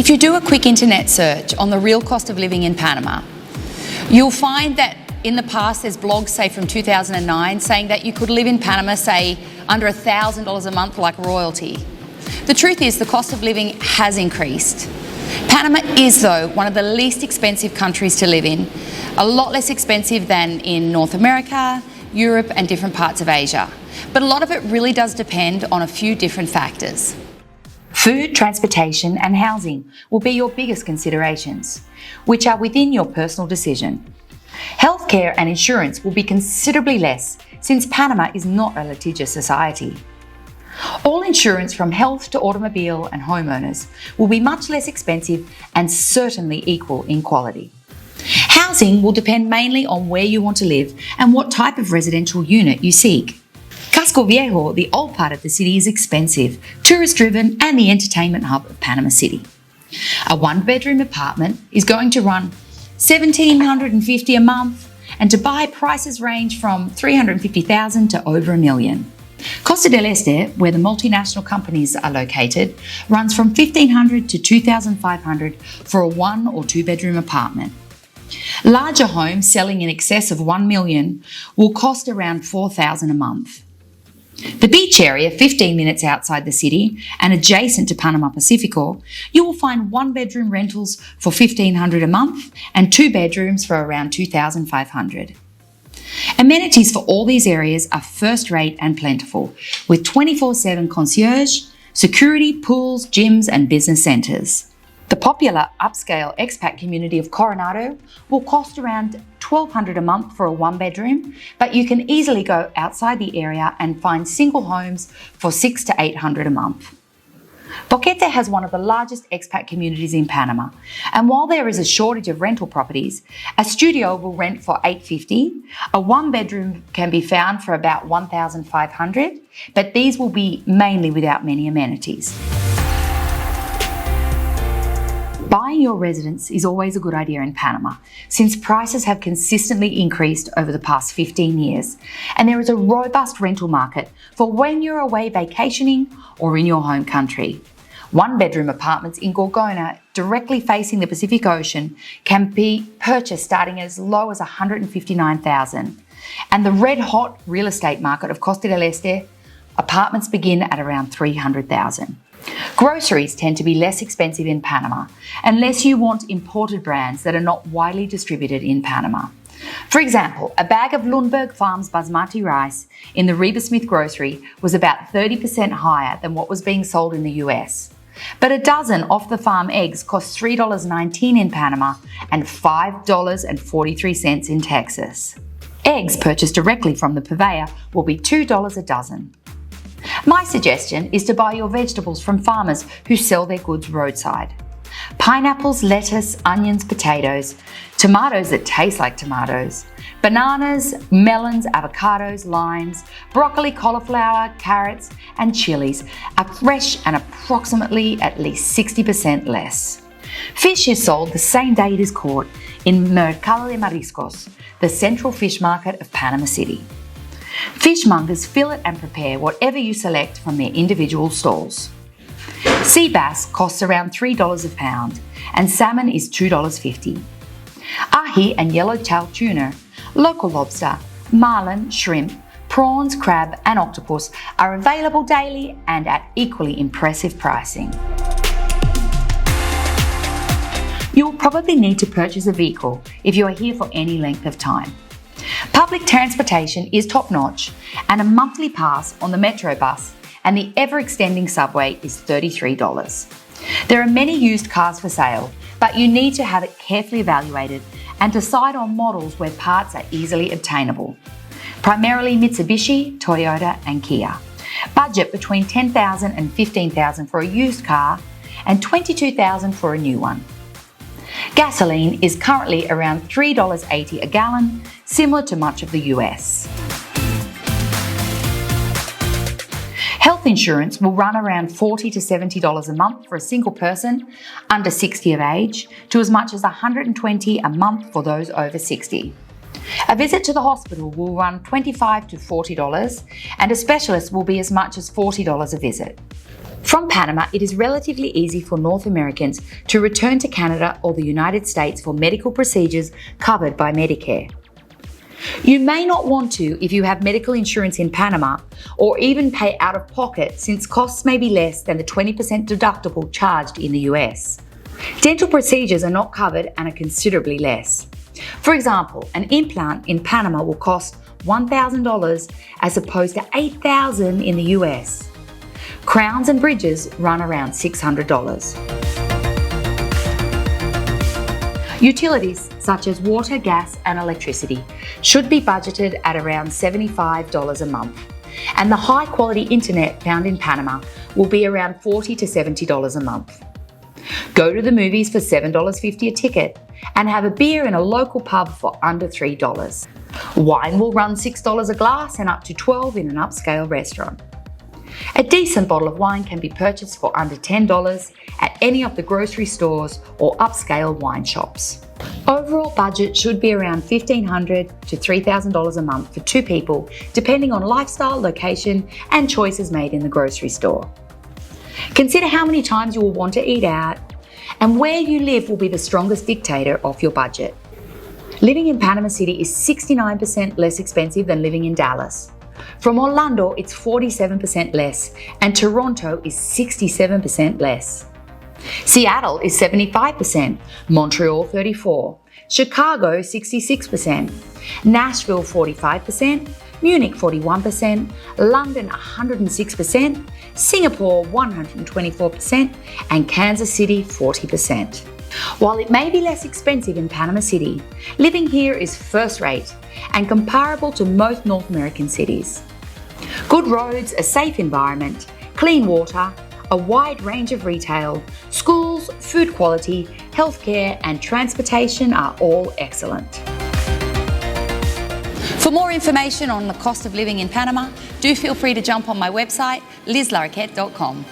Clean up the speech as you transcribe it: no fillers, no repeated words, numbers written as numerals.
If you do a quick internet search on the real cost of living in Panama, you'll find that in the past there's blogs, say from 2009, saying that you could live in Panama, say, under $1,000 a month like royalty. The truth is the cost of living has increased. Panama is, though, one of the least expensive countries to live in, a lot less expensive than in North America, Europe and different parts of Asia. But a lot of it really does depend on a few different factors. Food, transportation and housing will be your biggest considerations, which are within your personal decision. Healthcare and insurance will be considerably less since Panama is not a litigious society. All insurance from health to automobile and homeowners will be much less expensive and certainly equal in quality. Housing will depend mainly on where you want to live and what type of residential unit you seek. Casco Viejo, the old part of the city, is expensive, tourist-driven and the entertainment hub of Panama City. A one-bedroom apartment is going to run $1,750 a month, and to buy, prices range from $350,000 to over $1 million. Costa del Este, where the multinational companies are located, runs from $1,500 to $2,500 for a one or two bedroom apartment. Larger homes selling in excess of $1 million will cost around $4,000 a month. The beach area, 15 minutes outside the city and adjacent to Panama Pacifico, you will find one-bedroom rentals for $1,500 a month and two bedrooms for around $2,500. Amenities for all these areas are first-rate and plentiful, with 24/7 concierge, security, pools, gyms and business centres. The popular upscale expat community of Coronado will cost around $1,200 a month for a one-bedroom, but you can easily go outside the area and find single homes for $600 to $800 a month. Boquete has one of the largest expat communities in Panama, and while there is a shortage of rental properties, a studio will rent for $850, a one-bedroom can be found for about $1,500, but these will be mainly without many amenities. Buying your residence is always a good idea in Panama, since prices have consistently increased over the past 15 years, and there is a robust rental market for when you're away vacationing or in your home country. One-bedroom apartments in Gorgona, directly facing the Pacific Ocean, can be purchased starting as low as $159,000. And the red-hot real estate market of Costa del Este, apartments begin at around $300,000. Groceries tend to be less expensive in Panama, unless you want imported brands that are not widely distributed in Panama. For example, a bag of Lundberg Farms basmati rice in the Reba Smith grocery was about 30% higher than what was being sold in the US. But a dozen off-the-farm eggs cost $3.19 in Panama and $5.43 in Texas. Eggs purchased directly from the purveyor will be $2 a dozen. My suggestion is to buy your vegetables from farmers who sell their goods roadside. Pineapples, lettuce, onions, potatoes, tomatoes that taste like tomatoes, bananas, melons, avocados, limes, broccoli, cauliflower, carrots and chilies are fresh and approximately at least 60% less. Fish is sold the same day it is caught in Mercado de Mariscos, the central fish market of Panama City. Fishmongers fillet and prepare whatever you select from their individual stalls. Sea bass costs around $3 a pound and salmon is $2.50. Ahi and yellowtail tuna, local lobster, marlin, shrimp, prawns, crab and octopus are available daily and at equally impressive pricing. You will probably need to purchase a vehicle if you are here for any length of time. Public transportation is top-notch, and a monthly pass on the Metro bus and the ever-extending subway is $33. There are many used cars for sale, but you need to have it carefully evaluated and decide on models where parts are easily obtainable. Primarily Mitsubishi, Toyota and Kia. Budget between $10,000 and $15,000 for a used car and $22,000 for a new one. Gasoline is currently around $3.80 a gallon, similar to much of the US. Health insurance will run around $40 to $70 a month for a single person under 60 of age, to as much as $120 a month for those over 60. A visit to the hospital will run $25 to $40, and a specialist will be as much as $40 a visit. From Panama, it is relatively easy for North Americans to return to Canada or the United States for medical procedures covered by Medicare. You may not want to if you have medical insurance in Panama, or even pay out of pocket, since costs may be less than the 20% deductible charged in the US. Dental procedures are not covered and are considerably less. For example, an implant in Panama will cost $1,000 as opposed to $8,000 in the US. Crowns and bridges run around $600. Utilities such as water, gas and electricity should be budgeted at around $75 a month, and the high quality internet found in Panama will be around $40 to $70 a month. Go to the movies for $7.50 a ticket and have a beer in a local pub for under $3. Wine will run $6 a glass and up to $12 in an upscale restaurant. A decent bottle of wine can be purchased for under $10 at any of the grocery stores or upscale wine shops. Overall budget should be around $1,500 to $3,000 a month for two people, depending on lifestyle, location, and choices made in the grocery store. Consider how many times you will want to eat out, and where you live will be the strongest dictator of your budget. Living in Panama City is 69% less expensive than living in Dallas. From Orlando, it's 47% less, and Toronto is 67% less. Seattle is 75%, Montreal 34%, Chicago 66%, Nashville 45%, Munich 41%, London 106%, Singapore 124%, and Kansas City 40%. While it may be less expensive in Panama City, living here is first rate and comparable to most North American cities. Good roads, a safe environment, clean water, a wide range of retail, schools, food quality, healthcare, and transportation are all excellent. For more information on the cost of living in Panama, do feel free to jump on my website, lizlarroquette.com.